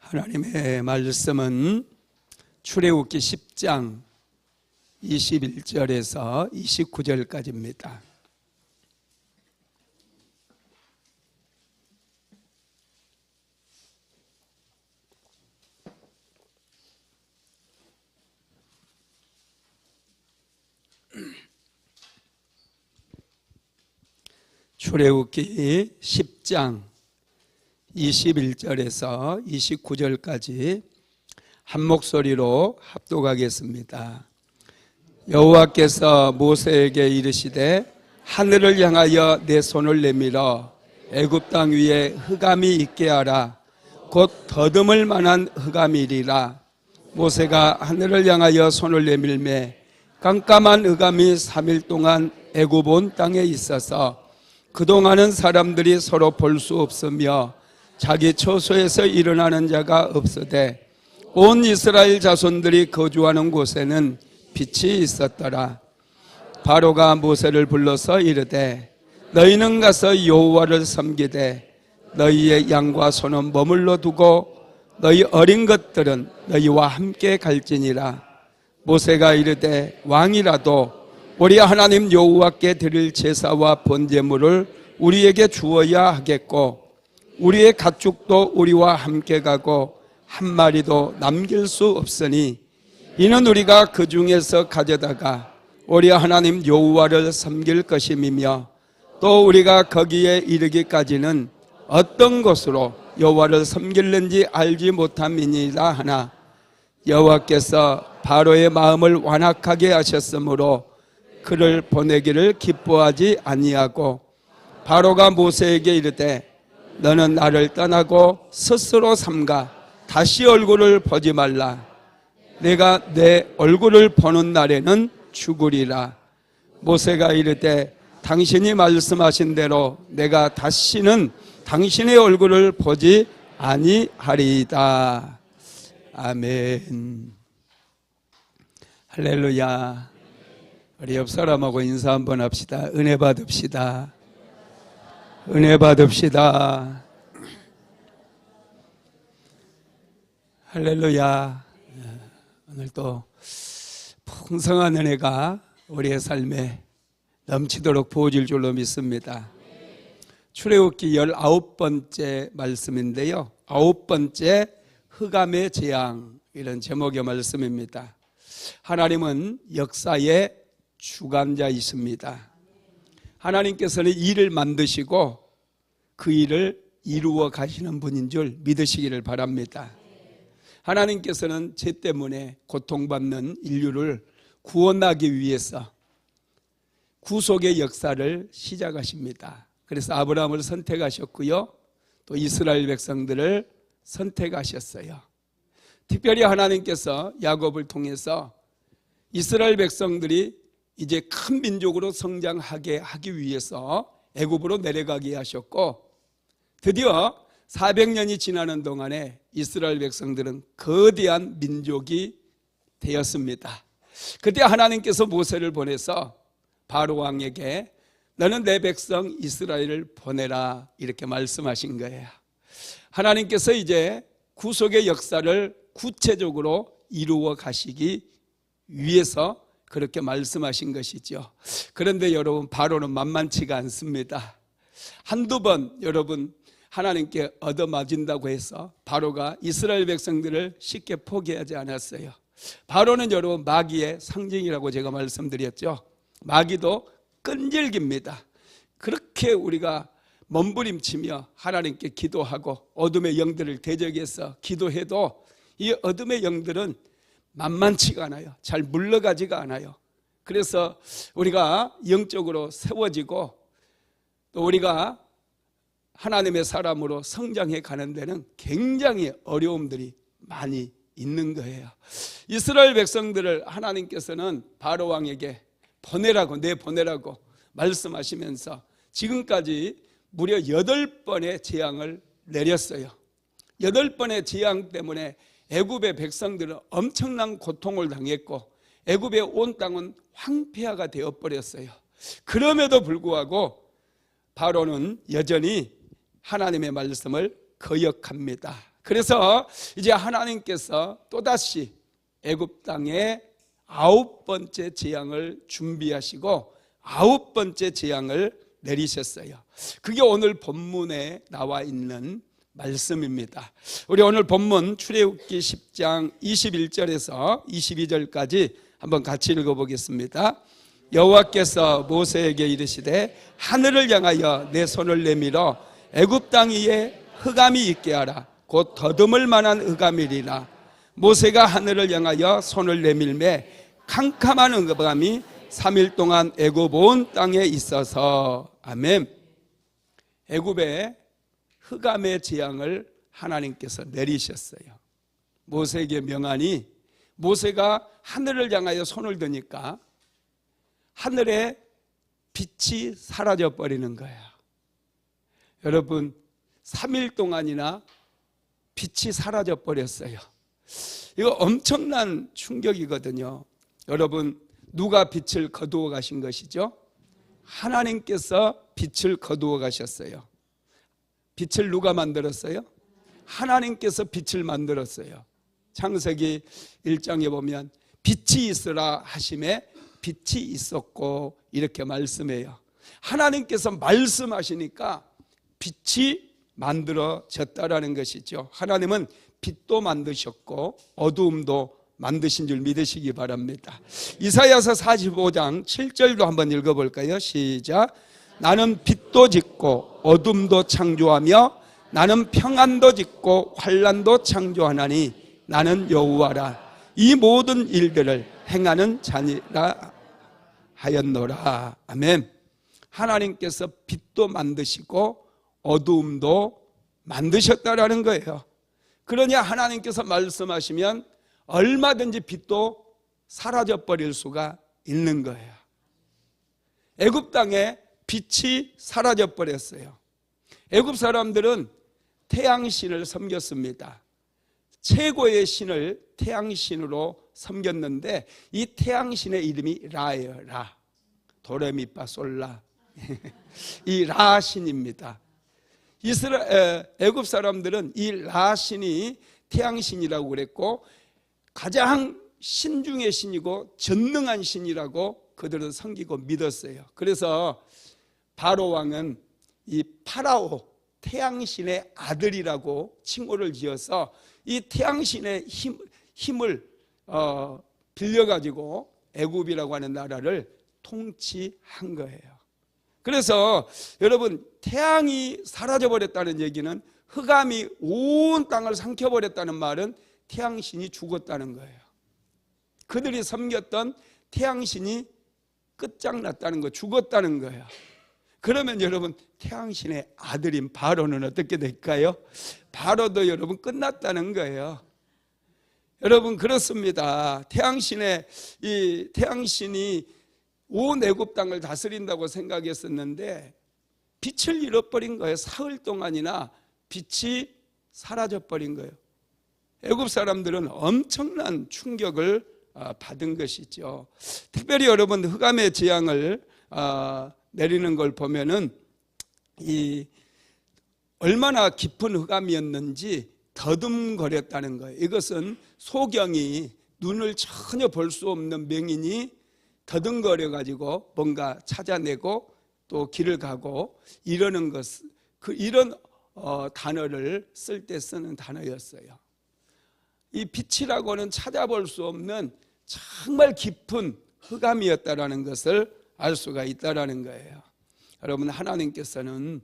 하나님의 말씀은 출애굽기 10장 21절에서 29절까지입니다. 출애굽기 10장 21절에서 29절까지 한 목소리로 합독하겠습니다. 여호와께서 모세에게 이르시되 하늘을 향하여 내 손을 내밀어 애굽 땅 위에 흑암이 있게 하라. 곧 더듬을 만한 흑암이리라. 모세가 하늘을 향하여 손을 내밀매 깜깜한 흑암이 3일 동안 애굽 온 땅에 있어서 그동안은 사람들이 서로 볼 수 없으며 자기 처소에서 일어나는 자가 없으되 온 이스라엘 자손들이 거주하는 곳에는 빛이 있었더라. 바로가 모세를 불러서 이르되 너희는 가서 여호와를 섬기되 너희의 양과 소는 머물러 두고 너희 어린 것들은 너희와 함께 갈지니라. 모세가 이르되 왕이라도 우리 하나님 여호와께 드릴 제사와 번제물을 우리에게 주어야 하겠고 우리의 가축도 우리와 함께 가고 한 마리도 남길 수 없으니 이는 우리가 그 중에서 가져다가 우리 하나님 여호와를 섬길 것임이며 또 우리가 거기에 이르기까지는 어떤 것으로 여호와를 섬길는지 알지 못함이니라 하나 여호와께서 바로의 마음을 완악하게 하셨으므로 그를 보내기를 기뻐하지 아니하고 바로가 모세에게 이르되 너는 나를 떠나고 스스로 삼가 다시 얼굴을 보지 말라. 내가 내 얼굴을 보는 날에는 죽으리라. 모세가 이르되 당신이 말씀하신 대로 내가 다시는 당신의 얼굴을 보지 아니하리이다. 아멘. 할렐루야. 우리 옆 사람하고 인사 한번 합시다. 은혜 받읍시다. 은혜 받읍시다. 할렐루야. 오늘 또 풍성한 은혜가 우리의 삶에 넘치도록 부어질 줄로 믿습니다. 출애굽기 19번째 말씀인데요, 9번째 흑암의 재앙, 이런 제목의 말씀입니다. 하나님은 역사의 주관자이십니다. 하나님께서는 일을 만드시고 그 일을 이루어 가시는 분인 줄 믿으시기를 바랍니다. 하나님께서는 죄 때문에 고통받는 인류를 구원하기 위해서 구속의 역사를 시작하십니다. 그래서 아브라함을 선택하셨고요, 또 이스라엘 백성들을 선택하셨어요. 특별히 하나님께서 야곱을 통해서 이스라엘 백성들이 이제 큰 민족으로 성장하게 하기 위해서 애굽으로 내려가게 하셨고, 드디어 400년이 지나는 동안에 이스라엘 백성들은 거대한 민족이 되었습니다. 그때 하나님께서 모세를 보내서 바로 왕에게 너는 내 백성 이스라엘을 보내라, 이렇게 말씀하신 거예요. 하나님께서 이제 구속의 역사를 구체적으로 이루어 가시기 위해서 그렇게 말씀하신 것이죠. 그런데 여러분, 바로는 만만치가 않습니다. 한두 번 여러분 하나님께 얻어맞은다고 해서 바로가 이스라엘 백성들을 쉽게 포기하지 않았어요. 바로는 여러분 마귀의 상징이라고 제가 말씀드렸죠. 마귀도 끈질깁니다. 그렇게 우리가 몸부림치며 하나님께 기도하고 어둠의 영들을 대적해서 기도해도 이 어둠의 영들은 만만치가 않아요. 잘 물러가지가 않아요. 그래서 우리가 영적으로 세워지고 또 우리가 하나님의 사람으로 성장해 가는 데는 굉장히 어려움들이 많이 있는 거예요. 이스라엘 백성들을 하나님께서는 바로 왕에게 보내라고, 내보내라고 말씀하시면서 지금까지 무려 8번의 재앙을 내렸어요. 8번의 재앙 때문에 애굽의 백성들은 엄청난 고통을 당했고 애굽의 온 땅은 황폐화가 되어버렸어요. 그럼에도 불구하고 바로는 여전히 하나님의 말씀을 거역합니다. 그래서 이제 하나님께서 또다시 애굽 땅에 9번째 재앙을 준비하시고 9번째 재앙을 내리셨어요. 그게 오늘 본문에 나와 있는 말씀입니다. 우리 오늘 본문 출애굽기 10장 21절에서 22절까지 한번 같이 읽어보겠습니다. 여호와께서 모세에게 이르시되 하늘을 향하여 내 손을 내밀어 애굽 땅 위에 흑암이 있게 하라. 곧 더듬을 만한 흑암이리라. 모세가 하늘을 향하여 손을 내밀매 캄캄한 흑암이 3일 동안 애굽 온 땅에 있어서. 아멘. 애굽에 흑암의 재앙을 하나님께서 내리셨어요. 모세에게 명하니 모세가 하늘을 향하여 손을 드니까 하늘에 빛이 사라져 버리는 거야. 여러분 3일 동안이나 빛이 사라져 버렸어요. 이거 엄청난 충격이거든요. 여러분 누가 빛을 거두어 가신 것이죠? 하나님께서 빛을 거두어 가셨어요. 빛을 누가 만들었어요? 하나님께서 빛을 만들었어요. 창세기 1장에 보면 빛이 있으라 하심에 빛이 있었고 이렇게 말씀해요. 하나님께서 말씀하시니까 빛이 만들어졌다라는 것이죠. 하나님은 빛도 만드셨고 어두움도 만드신 줄 믿으시기 바랍니다. 이사야서 45장 7절도 한번 읽어볼까요? 시작. 나는 빛도 짓고 어둠도 창조하며 나는 평안도 짓고 환난도 창조하나니 나는 여호와라. 이 모든 일들을 행하는 자니라 하였노라. 아멘. 하나님께서 빛도 만드시고 어두움도 만드셨다라는 거예요. 그러냐 하나님께서 말씀하시면 얼마든지 빛도 사라져 버릴 수가 있는 거예요. 애굽 땅에 빛이 사라져 버렸어요. 애굽 사람들은 태양신을 섬겼습니다. 최고의 신을 태양신으로 섬겼는데 이 태양신의 이름이 라예요. 라. 도레미파솔라. 이 라신입니다. 애굽 사람들은 이 라신이 태양신이라고 그랬고 가장 신 중의 신이고 전능한 신이라고 그들은 섬기고 믿었어요. 그래서 바로 왕은 이 파라오 태양신의 아들이라고 칭호를 지어서 이 태양신의 힘을 빌려가지고 애굽이라고 하는 나라를 통치한 거예요. 그래서 여러분 태양이 사라져버렸다는 얘기는 흑암이 온 땅을 삼켜버렸다는 말은 태양신이 죽었다는 거예요. 그들이 섬겼던 태양신이 끝장났다는 거, 죽었다는 거예요. 그러면 여러분 태양신의 아들인 바로는 어떻게 될까요? 바로도 여러분 끝났다는 거예요. 여러분 그렇습니다. 태양신이 온 애굽 땅을 다스린다고 생각했었는데 빛을 잃어버린 거예요. 사흘 동안이나 빛이 사라져버린 거예요. 애굽 사람들은 엄청난 충격을 받은 것이죠. 특별히 여러분 흑암의 재앙을 내리는 걸 보면은 이 얼마나 깊은 흑암이었는지 더듬거렸다는 거예요. 이것은 소경이 눈을 전혀 볼 수 없는 맹인이 더듬거려 가지고 뭔가 찾아내고 또 길을 가고 이러는 것, 이런 단어를 쓸 때 쓰는 단어였어요. 이 빛이라고는 찾아볼 수 없는 정말 깊은 흑암이었다라는 것을 알 수가 있다라는 거예요. 여러분 하나님께서는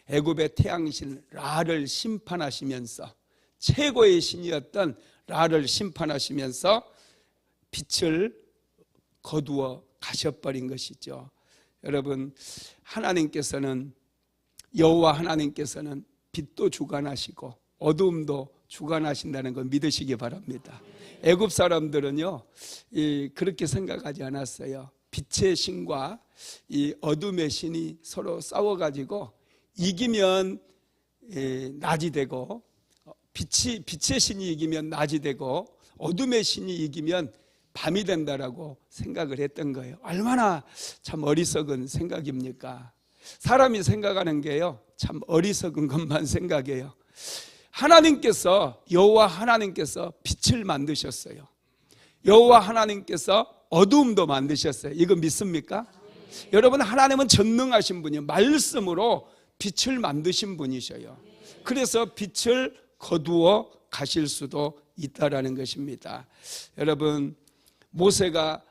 애굽의 태양신 라를 심판하시면서 최고의 신이었던 라를 심판하시면서 빛을 거두어 가셔버린 것이죠. 여러분 하나님께서는 여호와 하나님께서는 빛도 주관하시고 어두움도 주관하신다는 걸 믿으시기 바랍니다. 애굽 사람들은요 그렇게 생각하지 않았어요. 빛의 신과 이 어둠의 신이 서로 싸워가지고 이기면 낮이 되고 빛의 신이 이기면 낮이 되고 어둠의 신이 이기면 밤이 된다라고 생각을 했던 거예요. 얼마나 참 어리석은 생각입니까? 사람이 생각하는 게요 참 어리석은 것만 생각해요. 하나님께서 여호와 하나님께서 빛을 만드셨어요. 여호와 하나님께서 어두움도 만드셨어요. 이거 믿습니까? 여러분, 하나님은 전능하신 분이요, 말씀으로 빛을 만드신 분이셔요. 그래서 빛을 거두어 가실 수도 있다라는 것입니다. 여러분, 모세가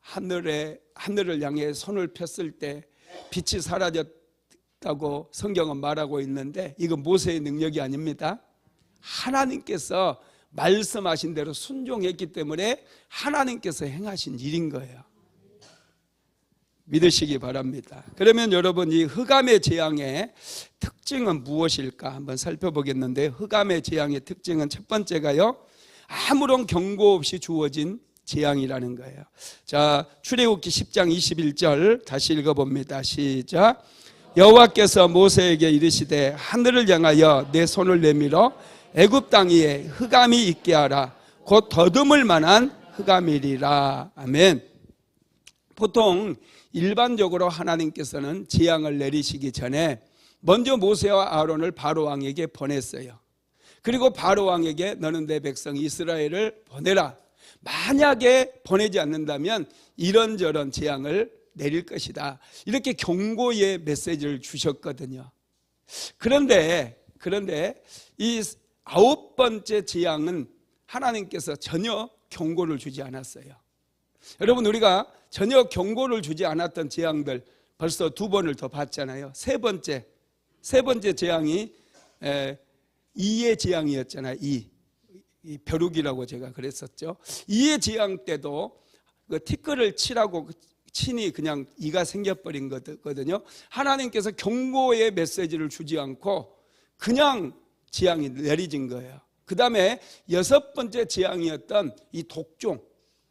하늘을 향해 손을 폈을 때 빛이 사라졌다고 성경은 말하고 있는데, 이건 모세의 능력이 아닙니다. 하나님께서 말씀하신 대로 순종했기 때문에 하나님께서 행하신 일인 거예요. 믿으시기 바랍니다. 그러면 여러분, 이 흑암의 재앙의 특징은 무엇일까 한번 살펴보겠는데, 흑암의 재앙의 특징은 첫 번째가요, 아무런 경고 없이 주어진 재앙이라는 거예요. 자, 출애굽기 10장 21절 다시 읽어봅니다. 시작. 여호와께서 모세에게 이르시되 하늘을 향하여 내 손을 내밀어 애굽 땅 위에 흑암이 있게 하라. 곧 더듬을 만한 흑암이리라. 아멘. 보통 일반적으로 하나님께서는 재앙을 내리시기 전에 먼저 모세와 아론을 바로 왕에게 보냈어요. 그리고 바로 왕에게 너는 내 백성 이스라엘을 보내라. 만약에 보내지 않는다면 이런저런 재앙을 내릴 것이다, 이렇게 경고의 메시지를 주셨거든요. 그런데 이 9번째 재앙은 하나님께서 전혀 경고를 주지 않았어요. 여러분, 우리가 전혀 경고를 주지 않았던 재앙들 벌써 2번을 더 봤잖아요. 세 번째 재앙이 이의 재앙이었잖아요. 이 벼룩이라고 제가 그랬었죠. 이의 재앙 때도 그 티끌을 치니 그냥 이가 생겨버린 거거든요. 하나님께서 경고의 메시지를 주지 않고 그냥 재앙이 내리진 거예요. 그 다음에 6번째 재앙이었던 이 독종,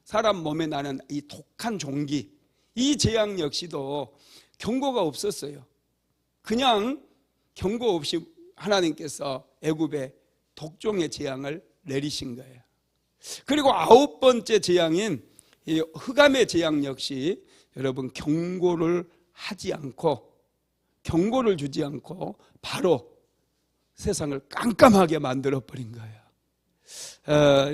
사람 몸에 나는 이 독한 종기, 이 재앙 역시도 경고가 없었어요. 그냥 경고 없이 하나님께서 애굽에 독종의 재앙을 내리신 거예요. 그리고 9번째 재앙인 이 흑암의 재앙 역시 여러분, 경고를 주지 않고 바로 세상을 깜깜하게 만들어버린 거예요.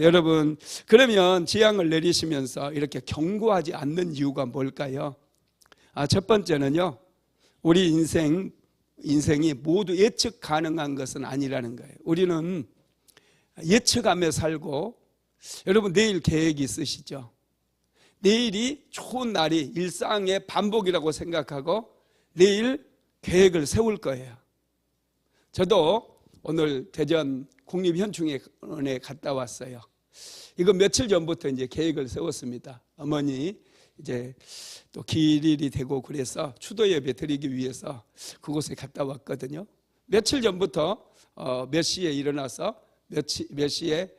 여러분, 그러면 재앙을 내리시면서 이렇게 경고하지 않는 이유가 뭘까요? 첫 번째는요, 우리 인생이 모두 예측 가능한 것은 아니라는 거예요. 우리는 예측하며 살고, 여러분 내일 계획이 있으시죠? 내일이 좋은 날이 일상의 반복이라고 생각하고 내일 계획을 세울 거예요. 저도 오늘 대전 국립현충원에 갔다 왔어요. 이거 며칠 전부터 이제 계획을 세웠습니다. 어머니 이제 또 길일이 되고 그래서 추도 예배 드리기 위해서 그곳에 갔다 왔거든요. 며칠 전부터 몇 시에 일어나서 몇 시에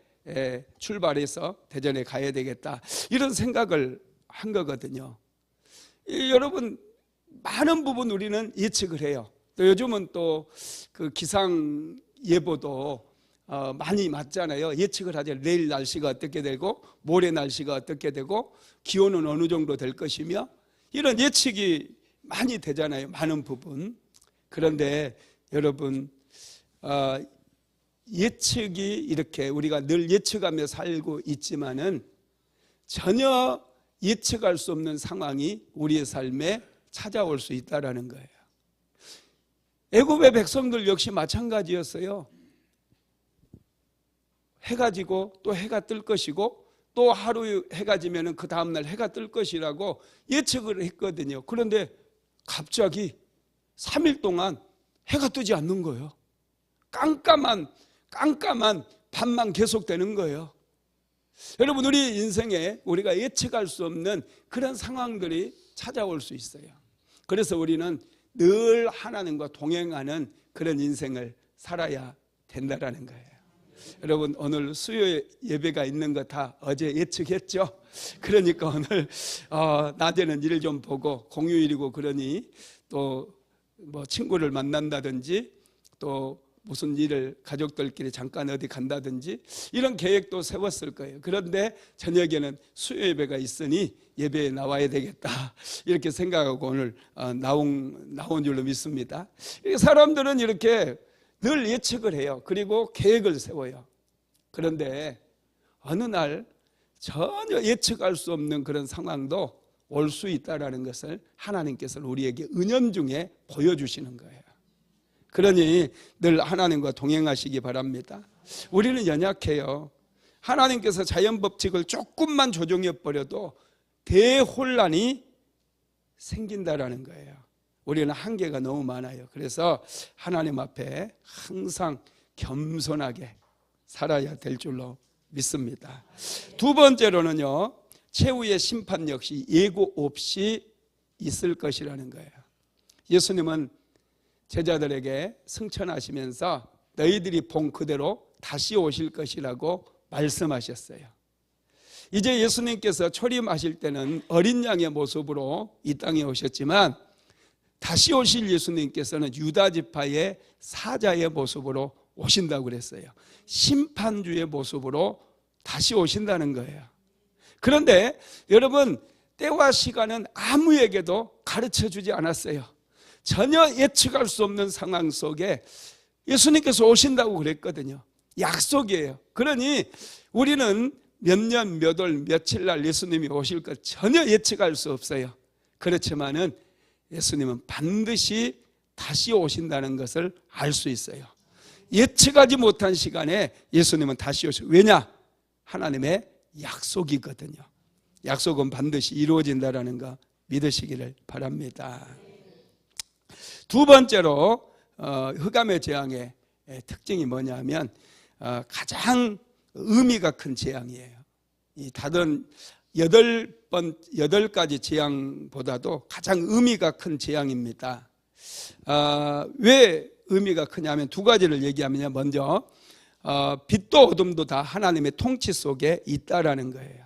출발해서 대전에 가야 되겠다, 이런 생각을 한 거거든요. 여러분, 많은 부분 우리는 예측을 해요. 또 요즘은 또 그 기상 예보도 많이 맞잖아요. 예측을 하죠. 내일 날씨가 어떻게 되고 모레 날씨가 어떻게 되고 기온은 어느 정도 될 것이며, 이런 예측이 많이 되잖아요. 많은 부분. 그런데 여러분, 예측이 이렇게 우리가 늘 예측하며 살고 있지만은 전혀 예측할 수 없는 상황이 우리의 삶에 찾아올 수 있다라는 거예요. 애굽의 백성들 역시 마찬가지였어요. 해가 지고 또 해가 뜰 것이고 또 하루 해가 지면 그 다음날 해가 뜰 것이라고 예측을 했거든요. 그런데 갑자기 3일 동안 해가 뜨지 않는 거예요. 깜깜한 밤만 계속되는 거예요. 여러분, 우리 인생에 우리가 예측할 수 없는 그런 상황들이 찾아올 수 있어요. 그래서 우리는 늘 하나님과 동행하는 그런 인생을 살아야 된다라는 거예요. 여러분, 오늘 수요 예배가 있는 거 다 어제 예측했죠? 그러니까 오늘 낮에는 일 좀 보고 공휴일이고 그러니 또 뭐 친구를 만난다든지 또 무슨 일을 가족들끼리 잠깐 어디 간다든지 이런 계획도 세웠을 거예요. 그런데 저녁에는 수요 예배가 있으니 예배에 나와야 되겠다, 이렇게 생각하고 오늘 나온 줄로 믿습니다. 사람들은 이렇게 늘 예측을 해요. 그리고 계획을 세워요. 그런데 어느 날 전혀 예측할 수 없는 그런 상황도 올 수 있다는 것을 하나님께서 우리에게 은연중에 보여주시는 거예요. 그러니 늘 하나님과 동행하시기 바랍니다. 우리는 연약해요. 하나님께서 자연법칙을 조금만 조정해버려도 대혼란이 생긴다라는 거예요. 우리는 한계가 너무 많아요. 그래서 하나님 앞에 항상 겸손하게 살아야 될 줄로 믿습니다. 두 번째로는요, 최후의 심판 역시 예고 없이 있을 것이라는 거예요. 예수님은 제자들에게 승천하시면서 너희들이 본 그대로 다시 오실 것이라고 말씀하셨어요. 이제 예수님께서 초림하실 때는 어린 양의 모습으로 이 땅에 오셨지만 다시 오실 예수님께서는 유다 지파의 사자의 모습으로 오신다고 그랬어요. 심판주의 모습으로 다시 오신다는 거예요. 그런데 여러분, 때와 시간은 아무에게도 가르쳐주지 않았어요. 전혀 예측할 수 없는 상황 속에 예수님께서 오신다고 그랬거든요. 약속이에요. 그러니 우리는 몇 년, 몇 월, 며칠 날 예수님이 오실 것 전혀 예측할 수 없어요. 그렇지만은 예수님은 반드시 다시 오신다는 것을 알 수 있어요. 예측하지 못한 시간에 예수님은 다시 오셔요. 왜냐? 하나님의 약속이거든요. 약속은 반드시 이루어진다는 거 믿으시기를 바랍니다. 두 번째로 흑암의 재앙의 특징이 뭐냐면 가장 의미가 큰 재앙이에요. 이 다른 8가지 재앙보다도 가장 의미가 큰 재앙입니다. 왜 의미가 크냐면 두 가지를 얘기하면, 먼저 빛도 어둠도 다 하나님의 통치 속에 있다라는 거예요.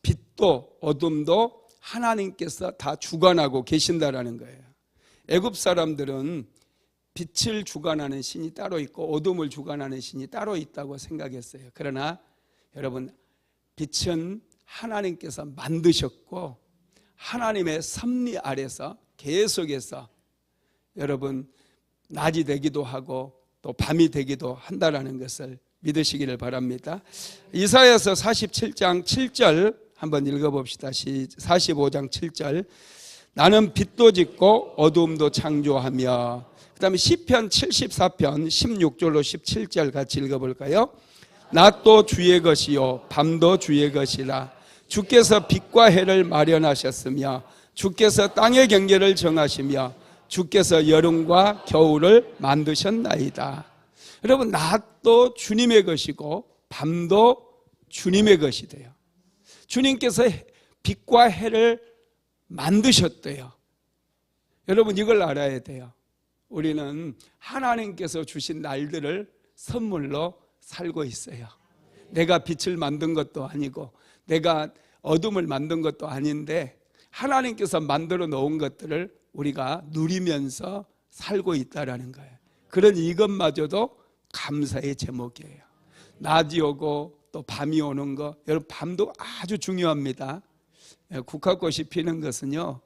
빛도 어둠도 하나님께서 다 주관하고 계신다라는 거예요. 애굽 사람들은 빛을 주관하는 신이 따로 있고 어둠을 주관하는 신이 따로 있다고 생각했어요. 그러나 여러분, 빛은 하나님께서 만드셨고 하나님의 섭리 아래서 계속해서 여러분 낮이 되기도 하고 또 밤이 되기도 한다라는 것을 믿으시기를 바랍니다. 이사야서 47장 7절 한번 읽어봅시다. 45장 7절. 나는 빛도 짓고 어두움도 창조하며. 그 다음에 시편 74편 16절로 17절 같이 읽어볼까요? 낮도 주의 것이요 밤도 주의 것이라. 주께서 빛과 해를 마련하셨으며 주께서 땅의 경계를 정하시며 주께서 여름과 겨울을 만드셨나이다. 여러분, 낮도 주님의 것이고 밤도 주님의 것이 돼요. 주님께서 빛과 해를 만드셨대요. 여러분, 이걸 알아야 돼요. 우리는 하나님께서 주신 날들을 선물로 살고 있어요. 내가 빛을 만든 것도 아니고 내가 어둠을 만든 것도 아닌데 하나님께서 만들어 놓은 것들을 우리가 누리면서 살고 있다라는 거예요. 그러니 이것마저도 감사의 제목이에요. 낮이 오고 또 밤이 오는 거, 여러분 밤도 아주 중요합니다. 국화꽃이 피는 것은요,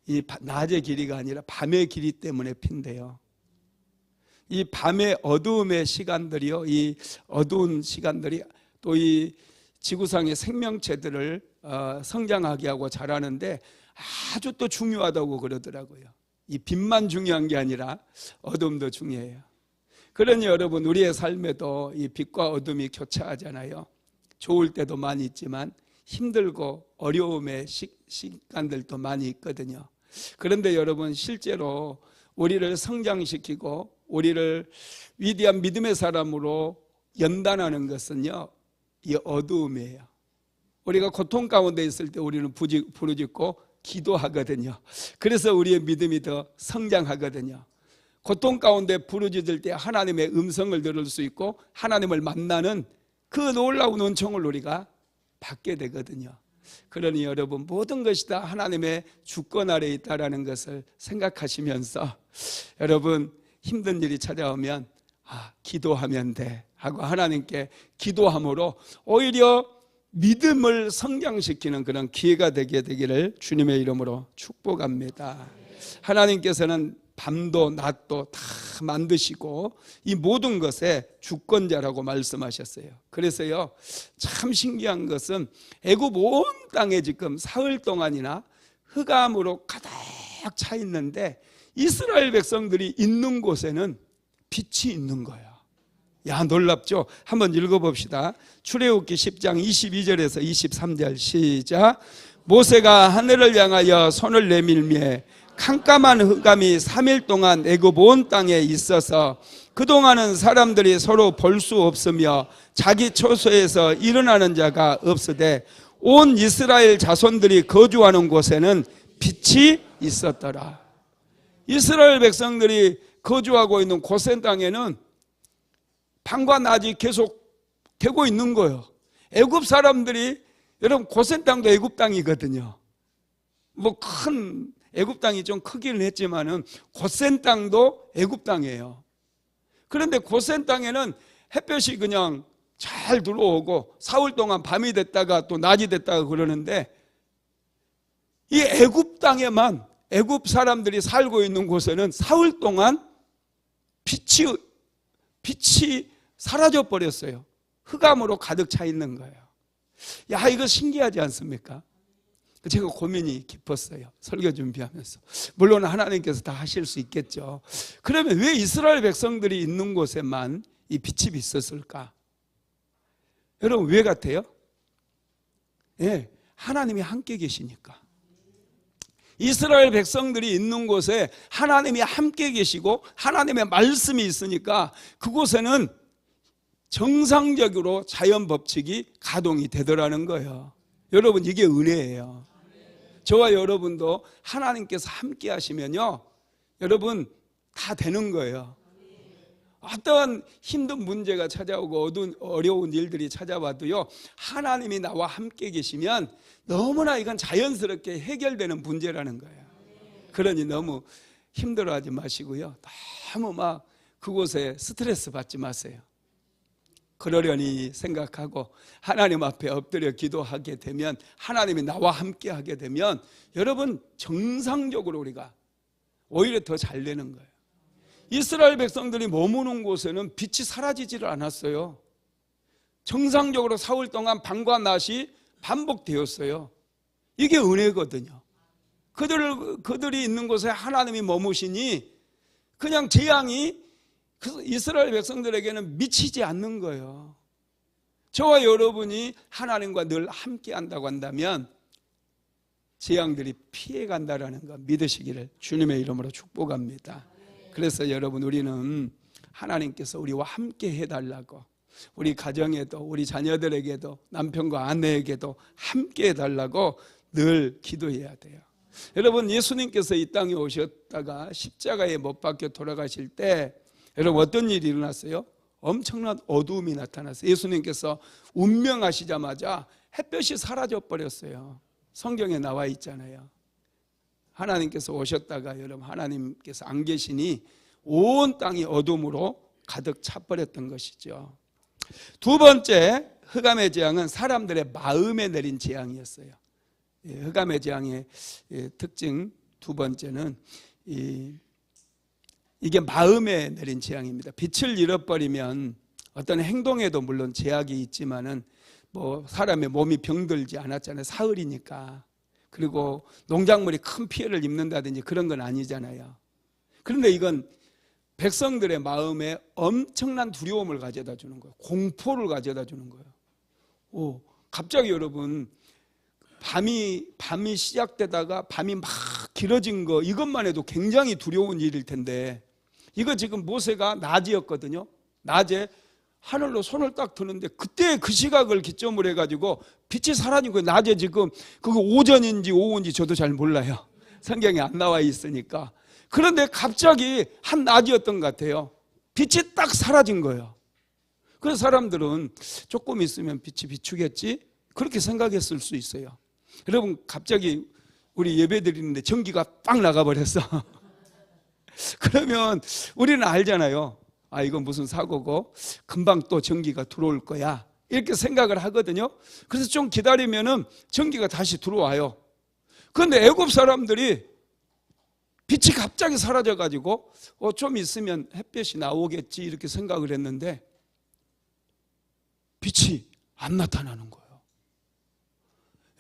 이 낮의 길이가 아니라 밤의 길이 때문에 핀대요. 이 밤의 어두움의 시간들이요, 이 어두운 시간들이 또 이 지구상의 생명체들을 성장하게 하고 자라는데 아주 또 중요하다고 그러더라고요. 이 빛만 중요한 게 아니라 어둠도 중요해요. 그러니 여러분, 우리의 삶에도 이 빛과 어둠이 교차하잖아요. 좋을 때도 많이 있지만 힘들고 어려움의 시간들도 많이 있거든요. 그런데 여러분, 실제로 우리를 성장시키고 우리를 위대한 믿음의 사람으로 연단하는 것은요, 이 어두움이에요. 우리가 고통 가운데 있을 때 우리는 부르짖고 기도하거든요. 그래서 우리의 믿음이 더 성장하거든요. 고통 가운데 부르짖을 때 하나님의 음성을 들을 수 있고 하나님을 만나는 그 놀라운 은총을 우리가 받게 되거든요. 그러니 여러분, 모든 것이 다 하나님의 주권 아래에 있다는 것을 생각하시면서 여러분, 힘든 일이 찾아오면 기도하면 돼 하고 하나님께 기도함으로 오히려 믿음을 성장시키는 그런 기회가 되게 되기를 주님의 이름으로 축복합니다. 하나님께서는 밤도 낮도 다 만드시고 이 모든 것의 주권자라고 말씀하셨어요. 그래서요, 참 신기한 것은 애굽 온 땅에 지금 사흘 동안이나 흑암으로 가득 차 있는데 이스라엘 백성들이 있는 곳에는 빛이 있는 거예요. 야, 놀랍죠? 한번 읽어봅시다. 출애굽기 10장 22절에서 23절 시작. 모세가 하늘을 향하여 손을 내밀매 캄캄한 흑암이 3일 동안 애굽 온 땅에 있어서 그동안은 사람들이 서로 볼 수 없으며 자기 처소에서 일어나는 자가 없으되 온 이스라엘 자손들이 거주하는 곳에는 빛이 있었더라. 이스라엘 백성들이 거주하고 있는 고센 땅에는 밤과 낮이 계속 되고 있는 거예요. 애굽 사람들이, 여러분 고센 땅도 애굽 땅이거든요. 뭐 큰 애굽 땅이 좀 크기는 했지만은 고센 땅도 애굽 땅이에요. 그런데 고센 땅에는 햇볕이 그냥 잘 들어오고 사흘 동안 밤이 됐다가 또 낮이 됐다가 그러는데 이 애굽 땅에만, 애굽 사람들이 살고 있는 곳에는 사흘 동안 빛이 사라져 버렸어요. 흑암으로 가득 차 있는 거예요. 야, 이거 신기하지 않습니까? 제가 고민이 깊었어요. 설교 준비하면서. 물론 하나님께서 다 하실 수 있겠죠. 그러면 왜 이스라엘 백성들이 있는 곳에만 이 빛이 있었을까? 여러분 왜 같아요? 예, 하나님이 함께 계시니까. 이스라엘 백성들이 있는 곳에 하나님이 함께 계시고 하나님의 말씀이 있으니까 그곳에는 정상적으로 자연 법칙이 가동이 되더라는 거예요. 여러분 이게 은혜예요. 저와 여러분도 하나님께서 함께 하시면요, 여러분 다 되는 거예요. 어떤 힘든 문제가 찾아오고 어려운 일들이 찾아와도요, 하나님이 나와 함께 계시면 너무나 이건 자연스럽게 해결되는 문제라는 거예요. 그러니 너무 힘들어하지 마시고요, 너무 막 그곳에 스트레스 받지 마세요. 그러려니 생각하고 하나님 앞에 엎드려 기도하게 되면, 하나님이 나와 함께 하게 되면 여러분 정상적으로 우리가 오히려 더 잘 되는 거예요. 이스라엘 백성들이 머무는 곳에는 빛이 사라지지를 않았어요. 정상적으로 사흘 동안 밤과 낮이 반복되었어요. 이게 은혜거든요. 그들이 있는 곳에 하나님이 머무시니 그냥 재앙이 이스라엘 백성들에게는 미치지 않는 거예요. 저와 여러분이 하나님과 늘 함께 한다고 한다면 재앙들이 피해간다라는 거 믿으시기를 주님의 이름으로 축복합니다. 그래서 여러분, 우리는 하나님께서 우리와 함께 해달라고, 우리 가정에도 우리 자녀들에게도 남편과 아내에게도 함께 해달라고 늘 기도해야 돼요. 여러분, 예수님께서 이 땅에 오셨다가 십자가에 못 박혀 돌아가실 때 여러분 어떤 일이 일어났어요? 엄청난 어두움이 나타났어요. 예수님께서 운명하시자마자 햇볕이 사라져 버렸어요. 성경에 나와 있잖아요. 하나님께서 오셨다가 여러분 하나님께서 안 계시니 온 땅이 어둠으로 가득 차버렸던 것이죠. 두 번째 흑암의 재앙은 사람들의 마음에 내린 재앙이었어요. 흑암의 재앙의 특징 두 번째는 이게 마음에 내린 재앙입니다. 빛을 잃어버리면 어떤 행동에도 물론 제약이 있지만은 뭐 사람의 몸이 병들지 않았잖아요. 사흘이니까. 그리고 농작물이 큰 피해를 입는다든지 그런 건 아니잖아요. 그런데 이건 백성들의 마음에 엄청난 두려움을 가져다 주는 거예요. 공포를 가져다 주는 거예요. 갑자기 여러분 밤이 시작되다가 밤이 막 길어진 거, 이것만 해도 굉장히 두려운 일일 텐데, 이거 지금 모세가 낮이었거든요. 낮에 하늘로 손을 딱 드는데 그때 그 시각을 기점으로 해가지고 빛이 사라지고, 낮에 지금 그거 오전인지 오후인지 저도 잘 몰라요. 성경에 안 나와 있으니까. 그런데 갑자기 한 낮이었던 것 같아요. 빛이 딱 사라진 거예요. 그래서 사람들은 조금 있으면 빛이 비추겠지? 그렇게 생각했을 수 있어요. 여러분, 갑자기 우리 예배 드리는데 전기가 빵 나가버렸어. 그러면 우리는 알잖아요. 아, 이건 무슨 사고고 금방 또 전기가 들어올 거야, 이렇게 생각을 하거든요. 그래서 좀 기다리면은 전기가 다시 들어와요. 그런데 애굽 사람들이 빛이 갑자기 사라져가지고 좀 있으면 햇볕이 나오겠지 이렇게 생각을 했는데 빛이 안 나타나는 거예요.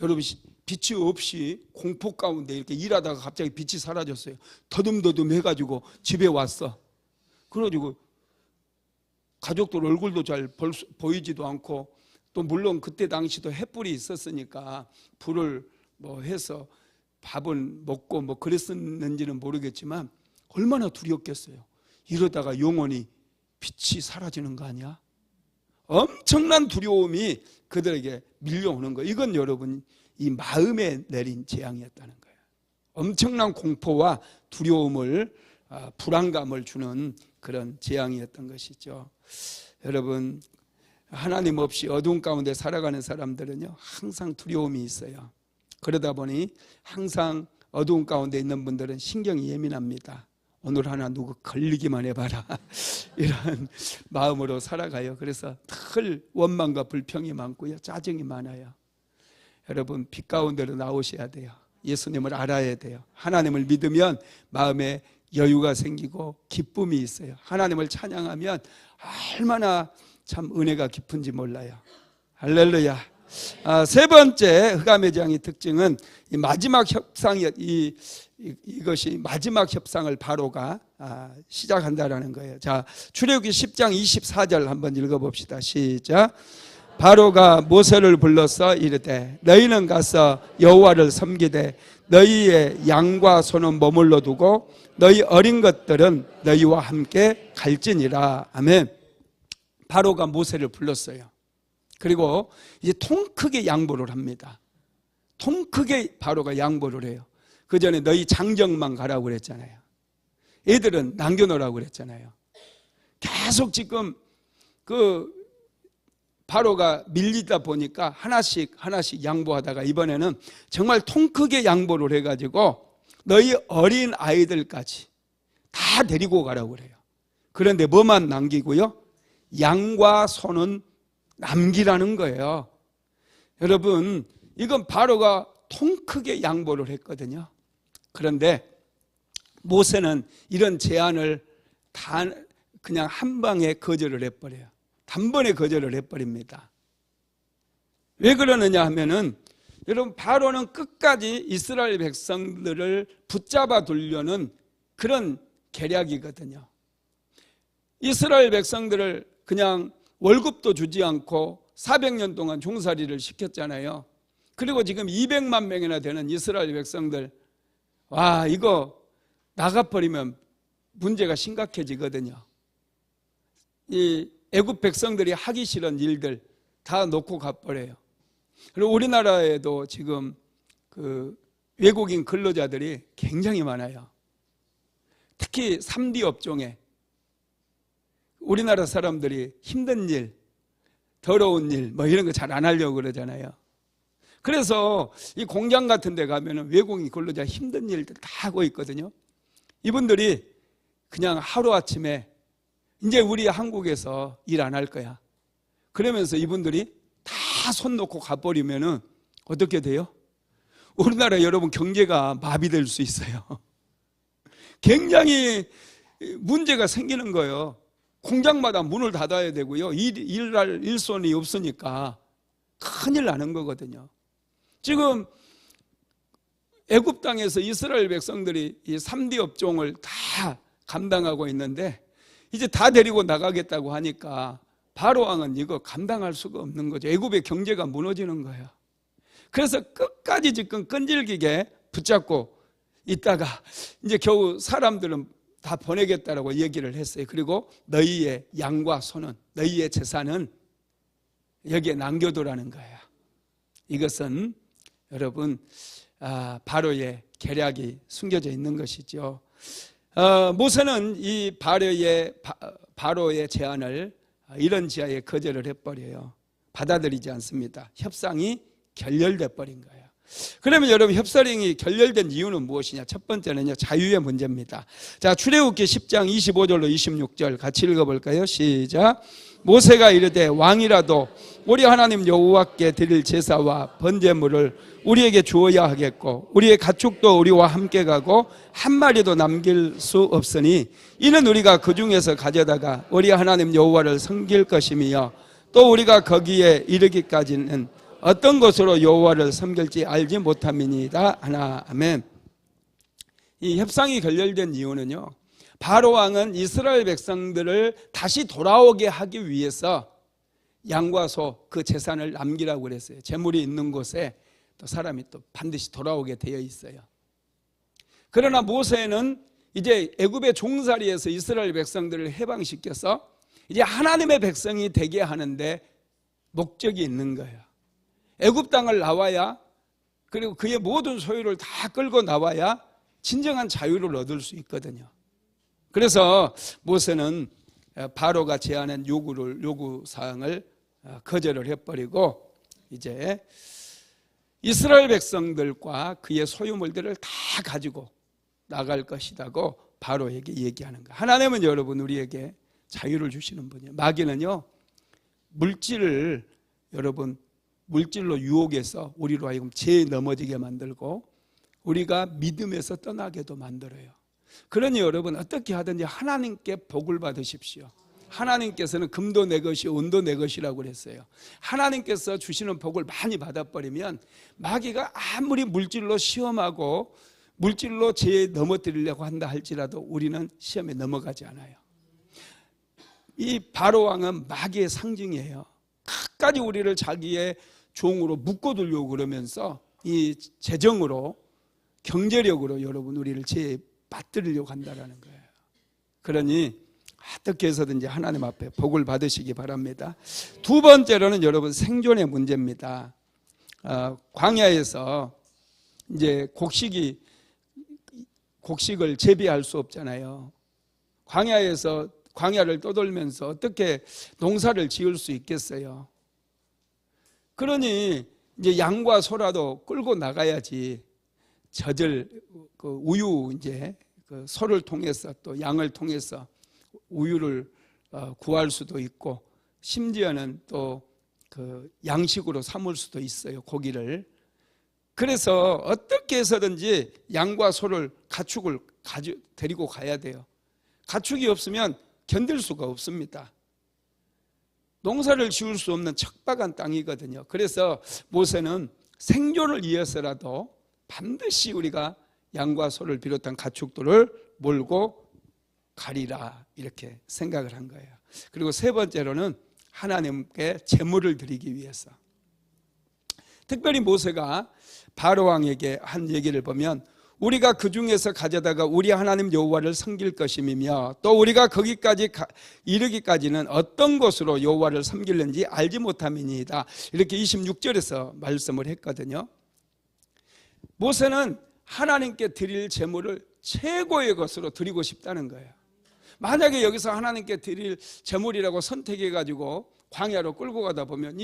여러분, 빛이 없이 공포 가운데 이렇게 일하다가 갑자기 빛이 사라졌어요. 더듬더듬 해가지고 집에 왔어. 그래가지고 가족들 얼굴도 잘 보이지도 않고, 또 물론 그때 당시도 햇불이 있었으니까 불을 해서 밥은 먹고 그랬었는지는 모르겠지만 얼마나 두렵겠어요. 이러다가 영원히 빛이 사라지는 거 아니야? 엄청난 두려움이 그들에게 밀려오는 거예요. 이건 여러분, 이 마음에 내린 재앙이었다는 거예요. 엄청난 공포와 두려움을, 불안감을 주는 그런 재앙이었던 것이죠. 여러분, 하나님 없이 어두운 가운데 살아가는 사람들은요, 항상 두려움이 있어요. 그러다 보니 항상 어두운 가운데 있는 분들은 신경이 예민합니다. 오늘 하나 누구 걸리기만 해봐라 이런 마음으로 살아가요. 그래서 늘 원망과 불평이 많고요, 짜증이 많아요. 여러분, 빛 가운데로 나오셔야 돼요. 예수님을 알아야 돼요. 하나님을 믿으면 마음에 여유가 생기고 기쁨이 있어요. 하나님을 찬양하면 얼마나 참 은혜가 깊은지 몰라요. 할렐루야. 세 번째 흑암의 재앙의 특징은 이 마지막 협상이, 이것이 마지막 협상을 바로가 시작한다라는 거예요. 자, 출애굽기 10장 24절 한번 읽어봅시다. 시작. 바로가 모세를 불러서 이르되 너희는 가서 여호와를 섬기되 너희의 양과 소는 머물러 두고 너희 어린 것들은 너희와 함께 갈지니라. 아멘. 바로가 모세를 불렀어요. 그리고 이제 통 크게 양보를 합니다. 통 크게 바로가 양보를 해요. 그 전에 너희 장정만 가라고 그랬잖아요. 애들은 남겨놓으라고 그랬잖아요. 계속 지금 바로가 밀리다 보니까 하나씩 양보하다가 이번에는 정말 통 크게 양보를 해가지고 너희 어린 아이들까지 다 데리고 가라고 그래요. 그런데 뭐만 남기고요? 양과 소는 남기라는 거예요. 여러분, 이건 바로가 통 크게 양보를 했거든요. 그런데 모세는 이런 제안을 다 그냥 한 방에 거절을 해버려요. 단번에 거절을 해버립니다. 왜 그러느냐 하면은, 여러분, 바로는 끝까지 이스라엘 백성들을 붙잡아 두려는 그런 계략이거든요. 이스라엘 백성들을 그냥 월급도 주지 않고 400년 동안 종살이를 시켰잖아요. 그리고 지금 200만 명이나 되는 이스라엘 백성들, 와, 이거 나가버리면 문제가 심각해지거든요. 이 애굽 백성들이 하기 싫은 일들 다 놓고 가버려요. 그리고 우리나라에도 지금 외국인 근로자들이 굉장히 많아요. 특히 3D 업종에 우리나라 사람들이 힘든 일, 더러운 일 이런 거 잘 안 하려고 그러잖아요. 그래서 이 공장 같은 데 가면은 외국인 근로자 힘든 일들 다 하고 있거든요. 이분들이 그냥 하루아침에 이제 우리 한국에서 일 안 할 거야. 그러면서 이분들이 다 손 놓고 가버리면은 어떻게 돼요? 우리나라 여러분 경제가 마비될 수 있어요. 굉장히 문제가 생기는 거예요. 공장마다 문을 닫아야 되고요. 일할 일손이 없으니까 큰일 나는 거거든요. 지금 애굽 땅에서 이스라엘 백성들이 이 3D 업종을 다 감당하고 있는데 이제 다 데리고 나가겠다고 하니까 바로 왕은 이거 감당할 수가 없는 거죠. 애굽의 경제가 무너지는 거예요. 그래서 끝까지 지금 끈질기게 붙잡고 있다가 이제 겨우 사람들은 다 보내겠다라고 얘기를 했어요. 그리고 너희의 양과 소는, 너희의 재산은 여기에 남겨두라는 거예요. 이것은 여러분 바로의 계략이 숨겨져 있는 것이죠. 모세는 이 바로의 제안을 이런 지하에 거절을 해버려요. 받아들이지 않습니다. 협상이 결렬돼 버린 거예요. 그러면 여러분, 협상이 결렬된 이유는 무엇이냐? 첫 번째는요, 자유의 문제입니다. 자, 출애굽기 10장 25절로 26절 같이 읽어볼까요? 시작. 모세가 이르되 왕이라도 우리 하나님 여호와께 드릴 제사와 번제물을 우리에게 주어야 하겠고 우리의 가축도 우리와 함께 가고 한 마리도 남길 수 없으니 이는 우리가 그 중에서 가져다가 우리 하나님 여호와를 섬길 것이며 또 우리가 거기에 이르기까지는 어떤 것으로 여호와를 섬길지 알지 못함이니이다 하나. 아멘. 이 협상이 결렬된 이유는요, 바로 왕은 이스라엘 백성들을 다시 돌아오게 하기 위해서 양과 소 그 재산을 남기라고 그랬어요. 재물이 있는 곳에 또 사람이 또 반드시 돌아오게 되어 있어요. 그러나 모세는 이제 애굽의 종살이에서 이스라엘 백성들을 해방시켜서 이제 하나님의 백성이 되게 하는데 목적이 있는 거예요. 애굽 땅을 나와야, 그리고 그의 모든 소유를 다 끌고 나와야 진정한 자유를 얻을 수 있거든요. 그래서 모세는 바로가 제안한 요구사항을 거절을 해버리고 이제 이스라엘 백성들과 그의 소유물들을 다 가지고 나갈 것이라고 바로에게 얘기하는 거예요. 하나님은 여러분 우리에게 자유를 주시는 분이에요. 마귀는요, 물질을 여러분 물질로 유혹해서 우리로 하여금 죄에 넘어지게 만들고 우리가 믿음에서 떠나게도 만들어요. 그러니 여러분 어떻게 하든지 하나님께 복을 받으십시오. 하나님께서는 금도 내 것이 은도 내 것이라고 그랬어요. 하나님께서 주시는 복을 많이 받아버리면 마귀가 아무리 물질로 시험하고 물질로 죄에 넘어뜨리려고 한다 할지라도 우리는 시험에 넘어가지 않아요. 이 바로왕은 마귀의 상징이에요. 끝까지 우리를 자기의 종으로 묶어두려고 그러면서 이 재정으로 경제력으로 여러분 우리를 죄에 빠뜨리려고 한다는 거예요. 그러니 어떻게 해서든지 하나님 앞에 복을 받으시기 바랍니다. 두 번째로는 여러분 생존의 문제입니다. 광야에서 이제 곡식을 재배할 수 없잖아요. 광야에서 광야를 떠돌면서 어떻게 농사를 지을 수 있겠어요? 그러니 이제 양과 소라도 끌고 나가야지 젖을 그 우유 이제 그 소를 통해서 또 양을 통해서 우유를 구할 수도 있고 심지어는 또 그 양식으로 삼을 수도 있어요, 고기를. 그래서 어떻게 해서든지 양과 소를 가축을 데리고 가야 돼요. 가축이 없으면 견딜 수가 없습니다. 농사를 지을 수 없는 척박한 땅이거든요. 그래서 모세는 생존을 위해서라도 반드시 우리가 양과 소를 비롯한 가축들을 몰고 가리라 이렇게 생각을 한 거예요. 그리고 세 번째로는 하나님께 제물을 드리기 위해서. 특별히 모세가 바로왕에게 한 얘기를 보면 우리가 그 중에서 가져다가 우리 하나님 여호와를 섬길 것임이며 또 우리가 거기까지 이르기까지는 어떤 것으로 여호와를 섬길는지 알지 못함이니이다. 이렇게 26절에서 말씀을 했거든요. 모세는 하나님께 드릴 제물을 최고의 것으로 드리고 싶다는 거예요. 만약에 여기서 하나님께 드릴 제물이라고 선택해가지고 광야로 끌고 가다 보면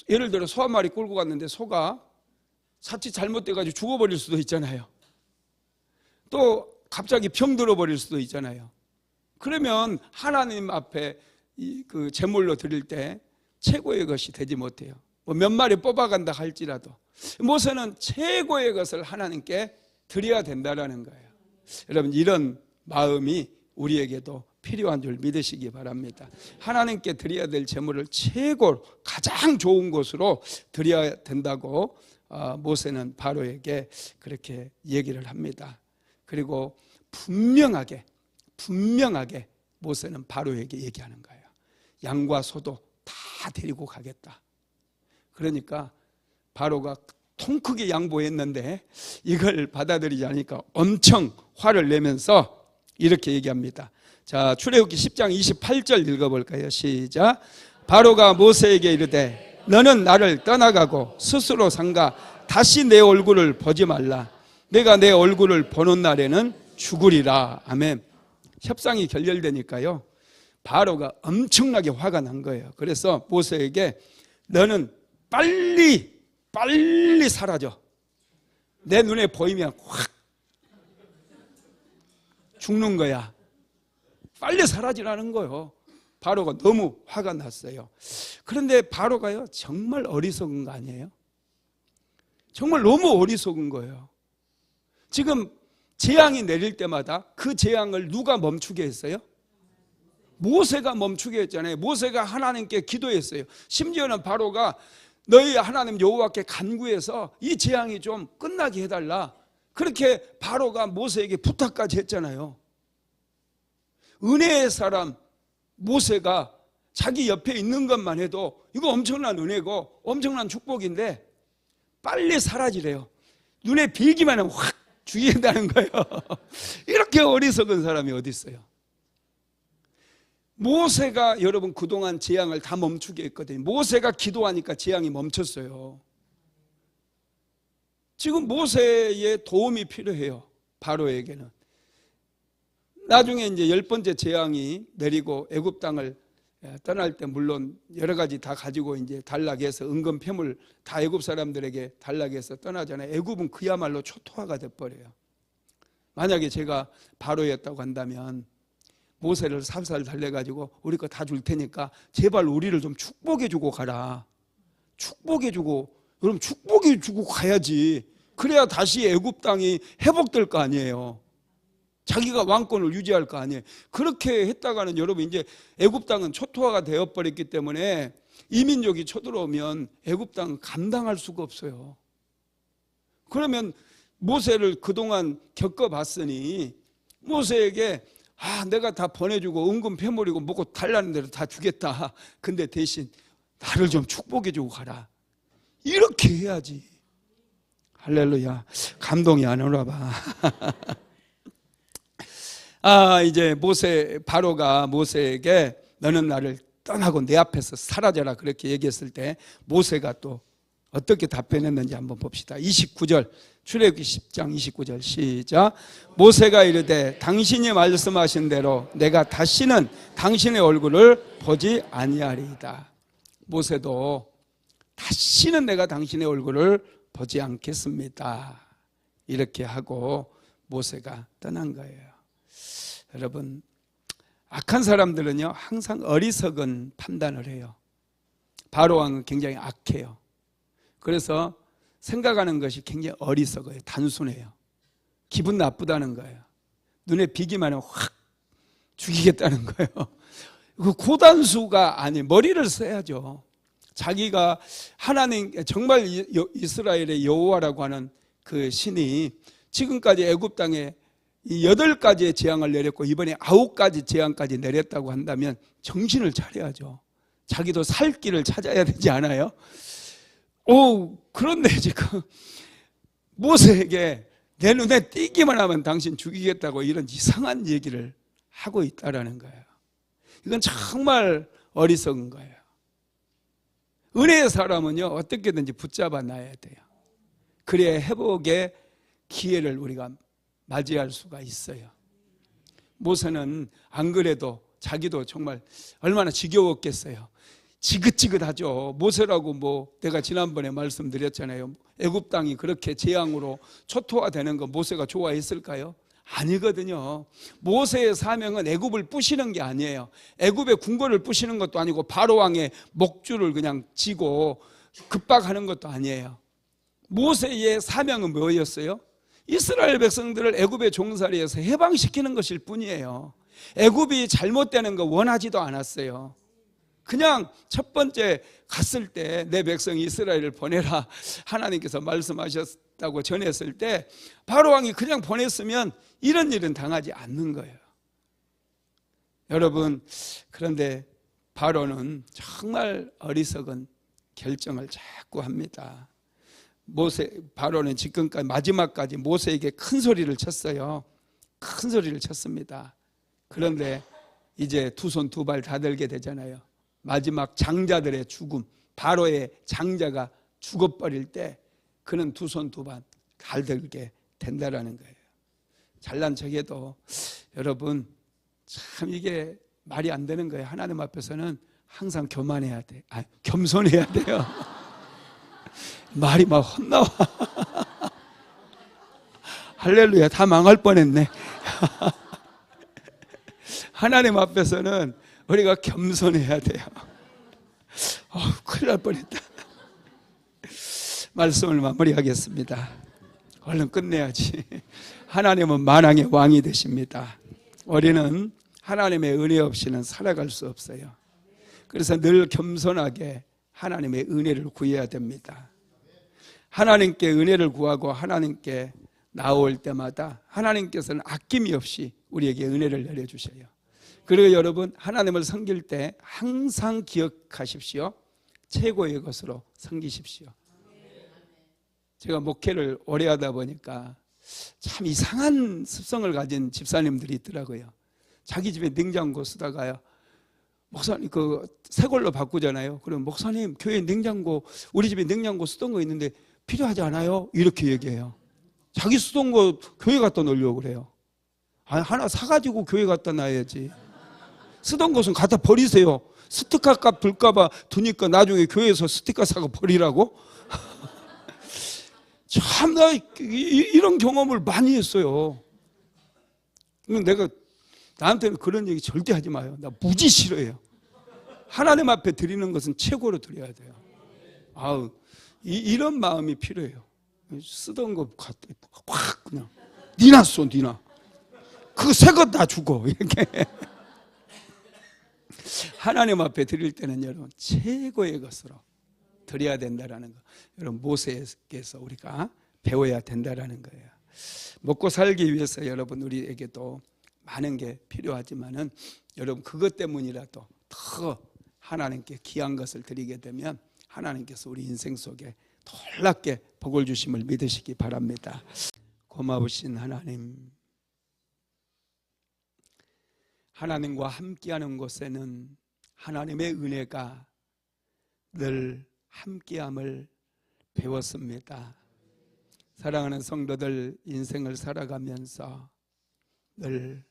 예를 들어 소 한 마리 끌고 갔는데 소가 자칫 잘못돼가지고 죽어버릴 수도 있잖아요. 또 갑자기 병 들어버릴 수도 있잖아요. 그러면 하나님 앞에 그 제물로 드릴 때 최고의 것이 되지 못해요. 뭐 몇 마리 뽑아간다 할지라도 모세는 최고의 것을 하나님께 드려야 된다는 거예요. 여러분 이런 마음이 우리에게도 필요한 줄 믿으시기 바랍니다. 하나님께 드려야 될 제물을 최고 가장 좋은 것으로 드려야 된다고 모세는 바로에게 그렇게 얘기를 합니다. 그리고 분명하게 모세는 바로에게 얘기하는 거예요. 양과 소도 다 데리고 가겠다. 그러니까 바로가 통 크게 양보했는데 이걸 받아들이지 않으니까 엄청 화를 내면서 이렇게 얘기합니다. 자, 출애굽기 10장 28절 읽어볼까요? 시작. 바로가 모세에게 이르되 너는 나를 떠나가고 스스로 삼가 다시 내 얼굴을 보지 말라. 내가 내 얼굴을 보는 날에는 죽으리라. 아멘. 협상이 결렬되니까요, 바로가 엄청나게 화가 난 거예요. 그래서 모세에게 너는 빨리 사라져. 내 눈에 보이면 확 죽는 거야. 빨리 사라지라는 거예요. 바로가 너무 화가 났어요. 그런데 바로가요 정말 어리석은 거 아니에요? 정말 너무 어리석은 거예요. 지금 재앙이 내릴 때마다 그 재앙을 누가 멈추게 했어요? 모세가 멈추게 했잖아요. 모세가 하나님께 기도했어요. 심지어는 바로가 너희 하나님 여호와께 간구해서 이 재앙이 좀 끝나게 해달라, 그렇게 바로가 모세에게 부탁까지 했잖아요. 은혜의 사람 모세가 자기 옆에 있는 것만 해도 이거 엄청난 은혜고 엄청난 축복인데 빨리 사라지래요. 눈에 비기만 하면 확 죽인다는 거예요. 이렇게 어리석은 사람이 어디 있어요? 모세가 여러분 그동안 재앙을 다 멈추게 했거든요. 모세가 기도하니까 재앙이 멈췄어요. 지금 모세의 도움이 필요해요. 바로에게는. 나중에 이제 10번째 재앙이 내리고 애굽 땅을 떠날 때 물론 여러 가지 다 가지고 이제 단락해서 은금 폐물 다 애굽 사람들에게 단락해서 떠나잖아요. 애굽은 그야말로 초토화가 돼 버려요. 만약에 제가 바로였다고 한다면 모세를 살살 달래가지고 우리 거 다 줄 테니까 제발 우리를 좀 축복해주고 가라. 축복해주고, 여러분 축복해주고 가야지. 그래야 다시 애굽 땅이 회복될 거 아니에요. 자기가 왕권을 유지할 거 아니에요. 그렇게 했다가는 여러분 이제 애굽 땅은 초토화가 되어버렸기 때문에 이민족이 쳐들어오면 애굽 땅은 감당할 수가 없어요. 그러면 모세를 그동안 겪어봤으니 모세에게 내가 다 보내주고 은금 폐물이고 먹고 달라는 대로 다 주겠다. 근데 대신 나를 좀 축복해주고 가라. 이렇게 해야지. 할렐루야. 감동이 안 오나 봐. 이제 바로가 모세에게 너는 나를 떠나고 내 앞에서 사라져라 그렇게 얘기했을 때 모세가 또 어떻게 답변했는지 한번 봅시다. 29절 출애굽기 10장 29절 시작. 모세가 이르되 당신이 말씀하신 대로 내가 다시는 당신의 얼굴을 보지 아니하리이다. 모세도 다시는 내가 당신의 얼굴을 보지 않겠습니다. 이렇게 하고 모세가 떠난 거예요. 여러분 악한 사람들은요 항상 어리석은 판단을 해요. 바로 왕은 굉장히 악해요. 그래서 생각하는 것이 굉장히 어리석어요. 단순해요. 기분 나쁘다는 거예요. 눈에 비기만 하면 확 죽이겠다는 거예요. 그 고단수가 아니, 머리를 써야죠. 자기가 하나님 정말 이스라엘의 여호와라고 하는 그 신이 지금까지 애굽 땅에 8가지의 재앙을 내렸고 이번에 9가지 재앙까지 내렸다고 한다면 정신을 차려야죠. 자기도 살 길을 찾아야 되지 않아요? 그런데 지금 모세에게 내 눈에 띄기만 하면 당신 죽이겠다고 이런 이상한 얘기를 하고 있다라는 거예요. 이건 정말 어리석은 거예요. 은혜의 사람은요 어떻게든지 붙잡아 놔야 돼요. 그래야 회복의 기회를 우리가 맞이할 수가 있어요. 모세는 안 그래도 자기도 정말 얼마나 지겨웠겠어요. 지긋지긋하죠. 모세라고 내가 지난번에 말씀드렸잖아요. 애굽 땅이 그렇게 재앙으로 초토화되는 거 모세가 좋아했을까요? 아니거든요. 모세의 사명은 애굽을 부시는 게 아니에요. 애굽의 궁궐을 부시는 것도 아니고 바로 왕의 목줄을 그냥 쥐고 급박하는 것도 아니에요. 모세의 사명은 뭐였어요? 이스라엘 백성들을 애굽의 종살이에서 해방시키는 것일 뿐이에요. 애굽이 잘못되는 거 원하지도 않았어요. 그냥 첫 번째 갔을 때 내 백성 이스라엘을 보내라 하나님께서 말씀하셨다고 전했을 때 바로 왕이 그냥 보냈으면 이런 일은 당하지 않는 거예요. 여러분 그런데 바로는 정말 어리석은 결정을 자꾸 합니다. 바로는 지금까지 마지막까지 모세에게 큰 소리를 쳤어요. 큰 소리를 쳤습니다. 그런데 이제 두 손 두 발 다 들게 되잖아요. 마지막 장자들의 죽음, 바로의 장자가 죽어버릴 때 그는 두 손 두 발 다 들게 된다라는 거예요. 잘난 척해도 여러분 참 이게 말이 안 되는 거예요. 하나님 앞에서는 항상 교만해야 돼. 겸손해야 돼요. 말이 막 헛나와. 할렐루야, 다 망할 뻔했네. 하나님 앞에서는 우리가 겸손해야 돼요. 큰일 날 뻔했다. 말씀을 마무리하겠습니다. 얼른 끝내야지. 하나님은 만왕의 왕이 되십니다. 우리는 하나님의 은혜 없이는 살아갈 수 없어요. 그래서 늘 겸손하게 하나님의 은혜를 구해야 됩니다. 하나님께 은혜를 구하고 하나님께 나올 때마다 하나님께서는 아낌이 없이 우리에게 은혜를 내려주셔요. 그리고 여러분, 하나님을 섬길 때 항상 기억하십시오. 최고의 것으로 섬기십시오. 제가 목회를 오래 하다 보니까 참 이상한 습성을 가진 집사님들이 있더라고요. 자기 집에 냉장고 쓰다가요, 목사님 새 걸로 바꾸잖아요. 그럼 목사님, 교회 냉장고, 우리 집에 냉장고 쓰던 거 있는데 필요하지 않아요? 이렇게 얘기해요. 자기 쓰던 거 교회 갖다 놓으려고 그래요. 하나 사가지고 교회 갖다 놔야지. 쓰던 것은 갖다 버리세요. 스티커 값 들까봐 두니까 나중에 교회에서 스티커 사고 버리라고? 참, 나 이런 경험을 많이 했어요. 내가 나한테는 그런 얘기 절대 하지 마요. 나 무지 싫어해요. 하나님 앞에 드리는 것은 최고로 드려야 돼요. 이런 마음이 필요해요. 쓰던 거 갖다 확 그냥 니나 써, 니나. 그거 새 거 다 주고 이렇게. 하나님 앞에 드릴 때는 여러분 최고의 것으로 드려야 된다라는 거, 여러분 모세에게서 우리가 배워야 된다라는 거예요. 먹고 살기 위해서 여러분 우리에게도 많은 게 필요하지만은 여러분 그것 때문이라도 더 하나님께 귀한 것을 드리게 되면 하나님께서 우리 인생 속에 놀랍게 복을 주심을 믿으시기 바랍니다. 고마우신 하나님, 하나님과 함께하는 곳에는 하나님의 은혜가 늘 함께함을 배웠습니다. 사랑하는 성도들, 인생을 살아가면서 늘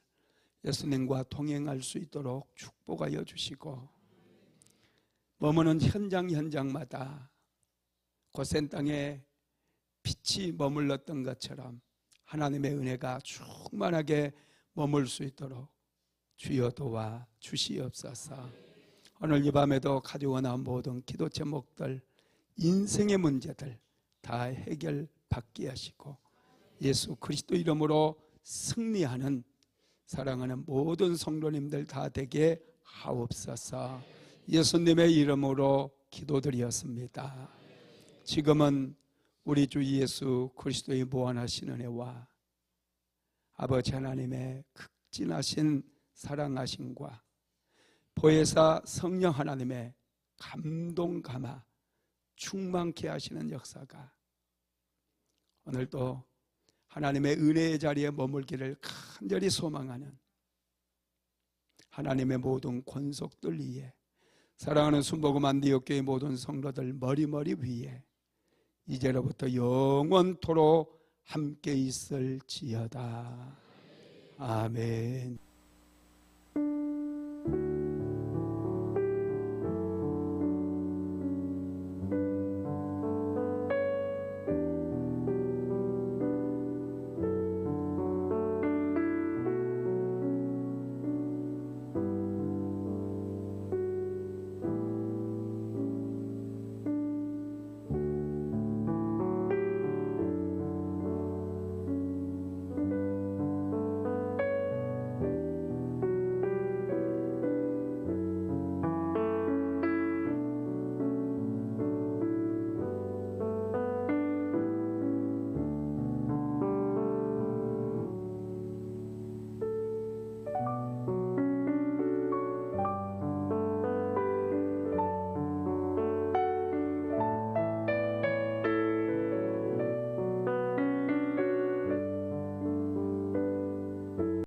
예수님과 동행할 수 있도록 축복하여 주시고, 머무는 현장마다 고센 땅에 빛이 머물렀던 것처럼 하나님의 은혜가 충만하게 머물 수 있도록 주여 도와 주시옵소서. 오늘 이 밤에도 가지고 나온 모든 기도 제목들, 인생의 문제들 다 해결받게 하시고 예수 그리스도 이름으로 승리하는 사랑하는 모든 성도님들 다 되게 하옵소서. 예수님의 이름으로 기도드리었습니다. 지금은 우리 주 예수 그리스도의 무한하신 은혜와 아버지 하나님의 극진하신 사랑하심과 보혜사 성령 하나님의 감동 감화 충만케 하시는 역사가 오늘도 하나님의 은혜의 자리에 머물기를 간절히 소망하는 하나님의 모든 권속들 위에, 사랑하는 순복음 안디옥교회 모든 성도들 머리머리 위에 이제로부터 영원토록 함께 있을지어다. 아멘.